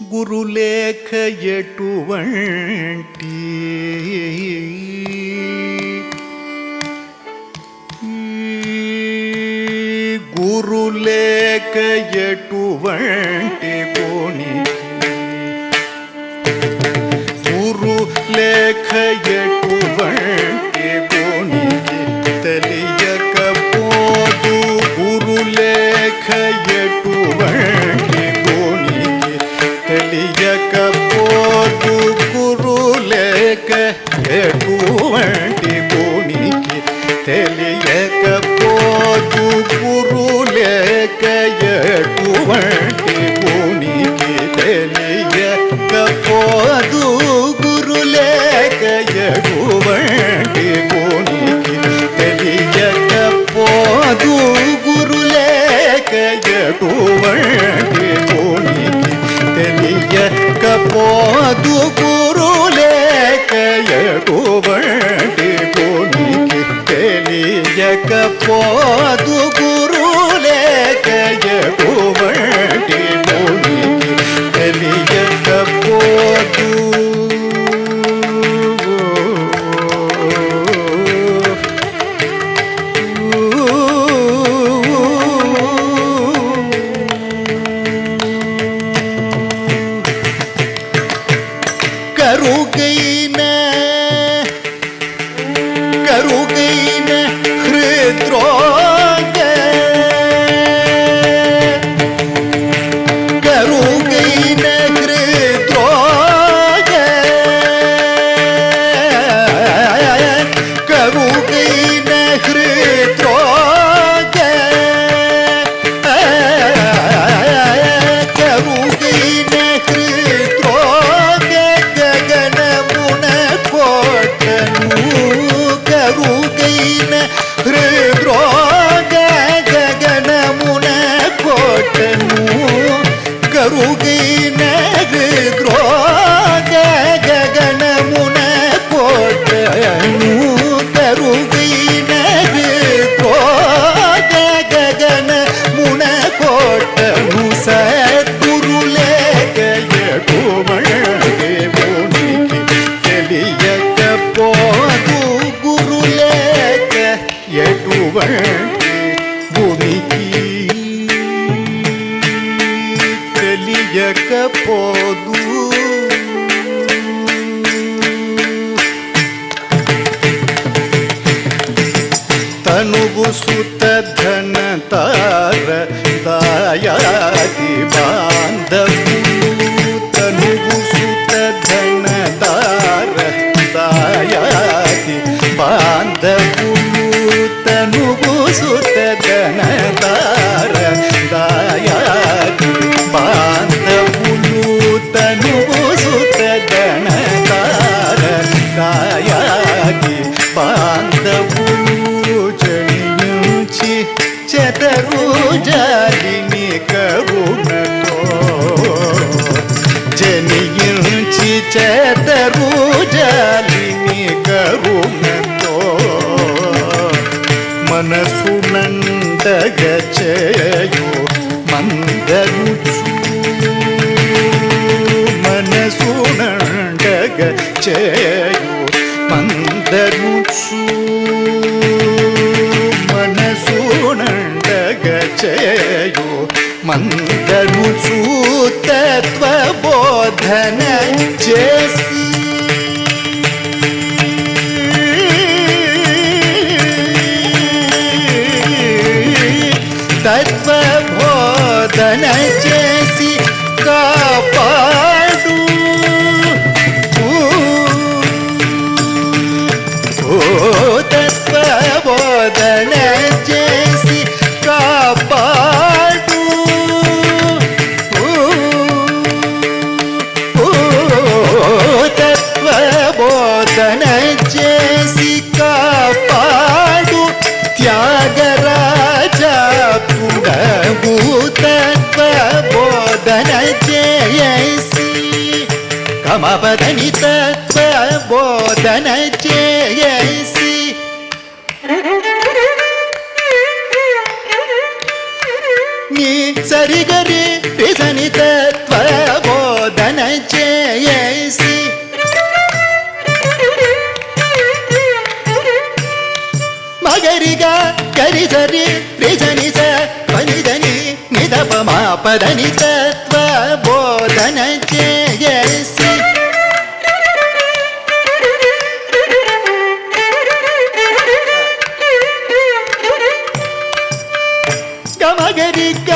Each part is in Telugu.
గురులేఖ ఎటువంటి గురులేఖ ఎటువంటి కోణి గురులేఖ ఎటువంటి కోణికి తెలియకపోదు గురులేఖ ఎటువంటి కోణికి తెలియకపోదు గురులేఖ ఎటువంటి కోణికి తెలియకపోదు గురులేఖ ఎటువంటి కోణికి తెలియకపోదు గురులేఖ ఎటువంటి కోణికి తెలియకపోదు గురులేఖ ఎటువంటి కోణికి తెలియకపోదు గురులేఖ ఎటువంటి కోణికి తెలియకపోదు గురులేఖ ఎటువంటి కోణికి తెలియకపోదు కరుగైన హృద్రోగ కరుగైన హృద్రోగ కరుగైన హృద్రోగ కరుగైన హృద్రోగ గగనమున కోటను కరుగైన హృద్రోగ గగనమున కోటను కరుగైన హృద్రోగ గగనమున కోటను కరుగైన హృద్రోగ గగనమున కోటను సద్గురులేఖ ఎటువంటి కోణికి తెలియకపోదు గురులేఖ ఎటువంటి భూమికి తెలియకపోదు తనువు సుత ధన తార దాయాది బాంధవు తనువు సుత ధన తార దాయాది బాంధవులు తనువు సుత ధన తార దాయాది బాంధవులు తనువు సుత ధన తార దాయాది బాంధవులు జనించి చెదరు జాలిని కరుణతో జనించి చెదరు జాలిని కరుణతో మనసు నందగ చేయు మందరుచు మనసు నందగ చేయు మందరుచు మనసు నందగ చేయు మందరుచు తత్వబోధన చేసి తత్వబోధన చేసి కాపాడు తత్వబోధన చేసి కాపాడు తత్వబోధన చేసి కాపాడు త్యాగరాజా పుడవు తత్వబోధన చేసి కమపదని తత్వబోధన చేసి నీ సరిగరి సని తత్వబోధన సరి సరి రిజని స పని దని నిదప మా పదని తత్వ బోధన చేసి గమగరిక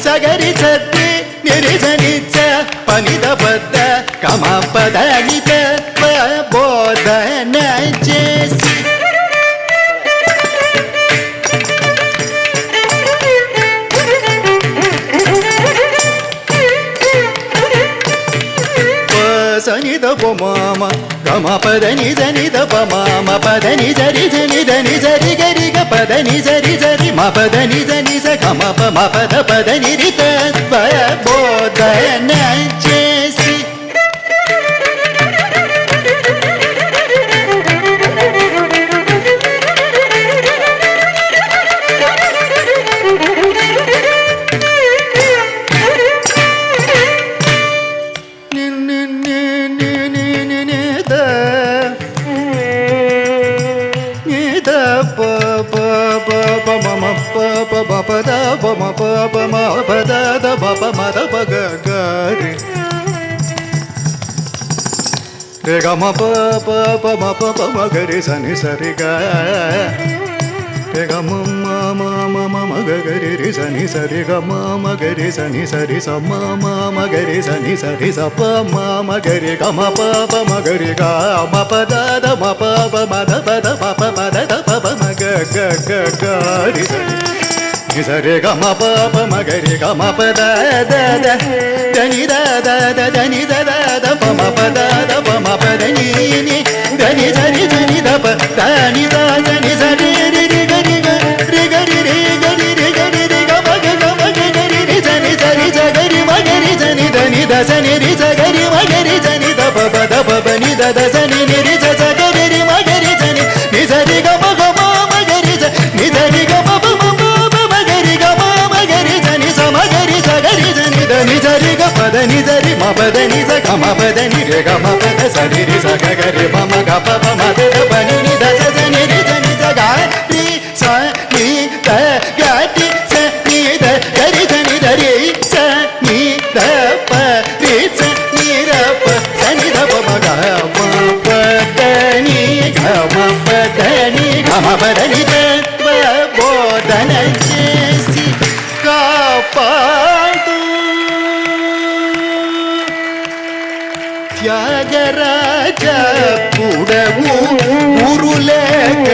సగరి సత్తి నిరిజనిచ్చ పనిద బద్ద కమ పదని తత్వ బోధన చేసి సనిద పమామ గమ పదని జనిద పమామ పదని జరి జని దని జరి గరిగ పదని జరి జరి మ పదని జని స గమ పమ పద పదని రిత బోధన చేసి గమ గరి సని సరి గమ గరి రి సని సరి గమ గరి సని సరి స గరి సని సరి స ప గరి గమ ప గరి గమ పద మ ప మద పద ప మద ప గరి సని సరి గమ ప గరి గమ పద దని దని ప మ పద ప మ పదని దని సరి దని ద ప దని దని సరి రి గరి రి గరి రి గరి రి గరి రి గమ గరి రి సని సరి సగరి మ గరి సని దని ద సని రి సగరి మ గరి సని ద ప పద ప ని ద ద సని ని రి స సగరి రి మ గరి సని ని సరి గమ గమ మ గరి స ని సరి గమ ప మ మ గరి గమ మ గరి సని స మ గరి సగరి సని ద ని సరి గ పద ని సరి మ పద ని స గమ పద ని రి గమ పద సరి రి స గరి మ మ గ ప ప మ ద ప ని ని ద స సని రి సని స గ రి స ని ద గ టి స ని ద గరి సని ద రి స ని ద ప రి స ని ర ప సని ద ప మ గ మ ప ద ని గ మ ప ద ని గ మ ప ద ని ద బోధన చేసి కాపాడు త్యాగరాజ పుడవు ఊరులేక